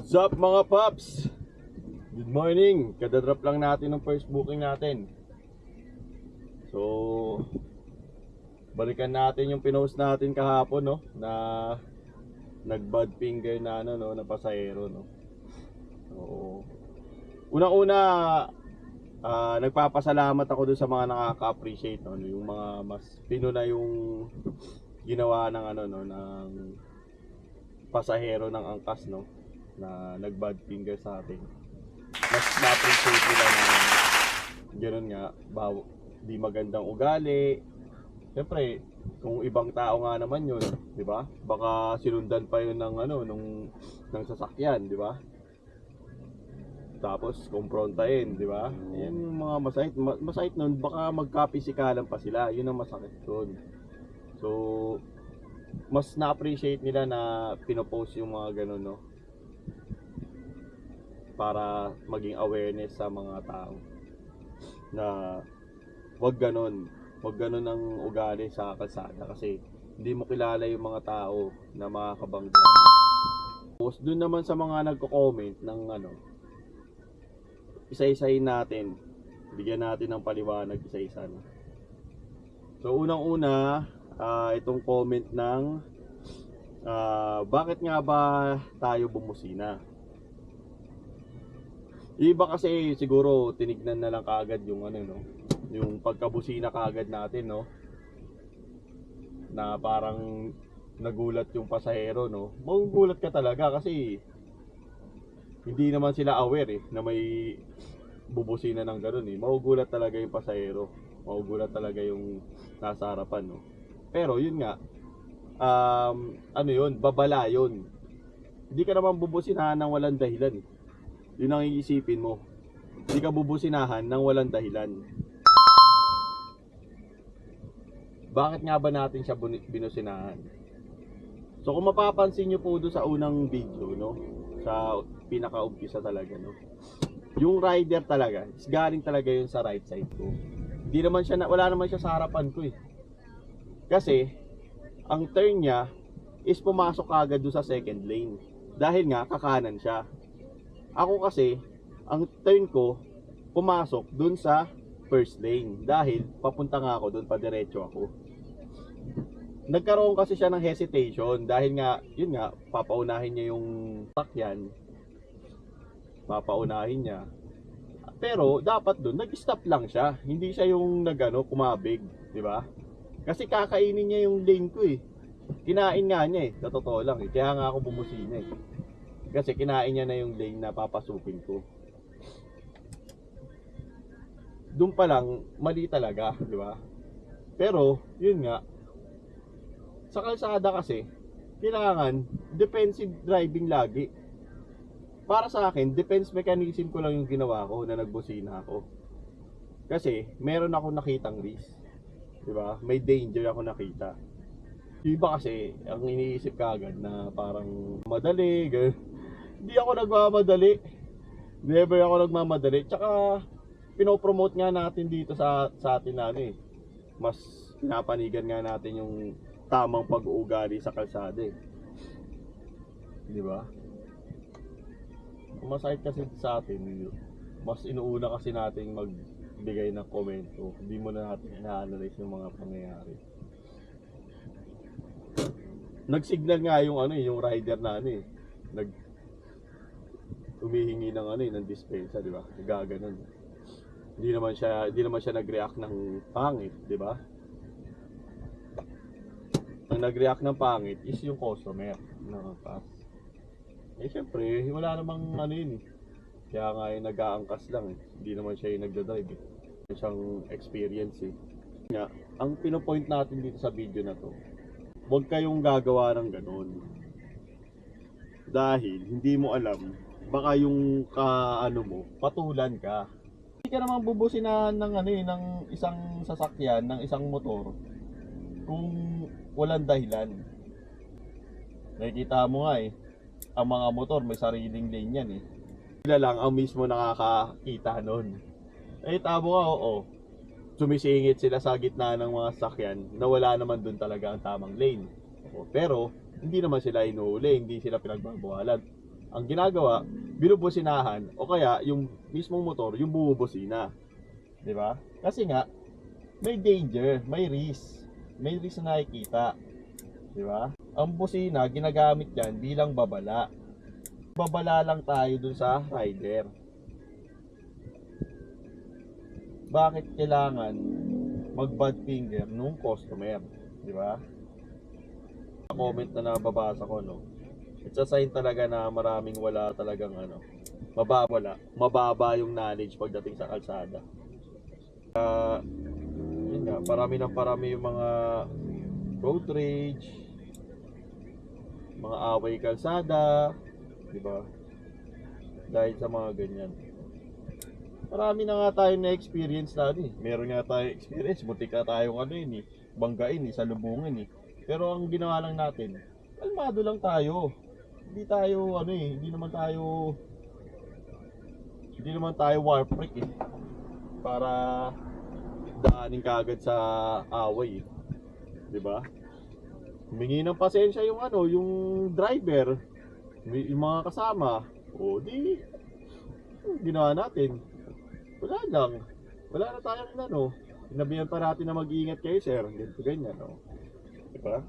What's up mga paps? Good morning. Kadadrop lang natin ng first booking natin. So balikan natin yung pinost natin kahapon, no, na nagbad finger na ano, no, na pasahero, no. So unang-una, nagpapasalamat ako dun sa mga nakaka-appreciate, no, yung mga mas pinuna yung ginawa ng ano, no, ng pasahero ng angkas, no, na nagbad finger sa atin. Mas na-appreciate nila na gano'n nga, di magandang ugali. Siyempre, kung ibang tao nga naman yun, di ba? Baka sinundan pa yun ng ano, ng sasakyan, di ba? Tapos kumprontahin, di ba? Yan yung mga masakit nun, baka magkapisikalan pa sila. Yun ang masakit doon. So mas na-appreciate nila na pinopost yung mga ganun, no, para maging awareness sa mga tao na wag ganun ang ugali sa kalsada, kasi hindi mo kilala yung mga tao na makakabangga. Tapos dun naman sa mga nagko-comment ng ano, isa-isahin natin, bigyan natin ng paliwanag isa-isa, no? So unang-una, itong comment ng bakit nga ba tayo bumusina? Iba kasi siguro tinignan na lang kaagad yung ano, no, yung pagkabusina kaagad natin, no, na parang nagulat yung pasahero, no. Magugulat ka talaga kasi hindi naman sila aware na may bubusina ng gano'n eh. Magugulat talaga yung pasahero, magugulat talaga yung nasa harapan, no. Pero yun nga, ano yun, babala yun. Hindi ka naman bubusinahan ng walang dahilan. Yun ang iisipin mo. Hindi ka bubusinahan ng walang dahilan. Bakit nga ba natin siya binusinahan? So kung mapapansin nyo po doon sa unang video, no, sa pinaka-umpisa talaga, no, yung rider talaga, is galing talaga yun sa right side ko. Hindi naman siya, wala naman siya sa harapan ko eh. Kasi ang turn niya is pumasok agad doon sa second lane. Dahil nga kakanan siya. Ako kasi, ang turn ko, pumasok dun sa first lane. Dahil, papunta nga ako dun, padiretso ako. Nagkaroon kasi siya ng hesitation. Dahil nga, yun nga, papaunahin niya yung sakyan. Papaunahin niya. Pero, dapat dun, nag-stop lang siya. Hindi siya yung kumabig. Diba? Kasi kakainin niya yung lane ko eh. Kinain nga niya eh. Sa totoo lang eh. Kaya nga ako bumusina eh. Kasi kinain niya na yung lane na papasukin ko. Doon pa lang, mali talaga, di ba? Pero, yun nga, sa kalsada kasi, kailangan defensive driving lagi. Para sa akin, defense mechanism ko lang yung ginawa ko na nagbusina ako. Kasi, meron ako nakitang risk. Di ba? May danger ako nakita. Iba kasi, ang iniisip kagad na parang madali, gano'n. Hindi ako nagmamadali. Never ako nagmamadali. Tsaka pinopromote nga natin dito sa atin na ano eh. Mas pinapanigan nga natin yung tamang pag-uugali sa kalsada eh. Di ba? Masakit kasi sa atin, mas inuuna kasi natin magbigay ng komento. Hindi mo na natin ina-analyze yung mga pangyayari. Nag-signal nga yung ano eh, yung rider na ano eh. Humihingi ng ano eh, ng dispensa, di ba? Gaganon. Hindi naman siya nag-react ng pangit, di ba? Ang nag-react ng pangit is yung customer na angkas. Eh syempre, wala namang ano yun eh. Kaya nga yung nag-aangkas lang eh. Hindi naman siya yung nagdadrive eh. May siyang experience eh. Nga, ang pinopoint natin dito sa video na to, huwag kayong gagawa ng ganon. Dahil hindi mo alam, baka yung mo, patulan ka. Hindi ka naman bubusinahan ng ano eh, ng isang sasakyan, ng isang motor kung walang dahilan. Nakikita mo nga eh, ang mga motor may sariling lane yan eh. Sila lang ang mismo nakakakita nun. Nakikita mo nga, oo, sumisingit sila sa gitna ng mga sasakyan na wala naman dun talaga ang tamang lane. Pero hindi naman sila inuuli, hindi sila pinagbabawalan. Ang ginagawa, binubusinahan o kaya yung mismong motor yung bumubusina. 'Di ba? Kasi nga may danger, may risk na nakikita. 'Di ba? Ang busina ginagamit yan bilang babala. Babala lang tayo dun sa rider. Bakit kailangan mag-bad finger nung customer? 'Di ba? Comment na nababasa ko, no, it's a sign talaga na maraming wala talagang ano, mababa yung knowledge pagdating sa kalsada. Yun nga, parami yung mga road rage, mga away kalsada, di ba? Dahil sa mga ganyan. Marami na nga tayong na-experience na ano eh. Meron nga tayong experience, butik na tayong ano yun eh, banggain eh, salubungin eh. Pero ang ginawa lang natin, kalmado lang tayo. Hindi tayo ano eh, hindi naman tayo war freak eh. Para daanin kaagad sa away eh. 'Di ba? Humingi ng pasensya yung ano, yung driver, yung mga kasama. O di ginawa natin. Wala lang. Wala na tayong ano. Sinabihan pa natin na mag-iingat kayo, sir. Ganito ganyan, no. 'Di ba?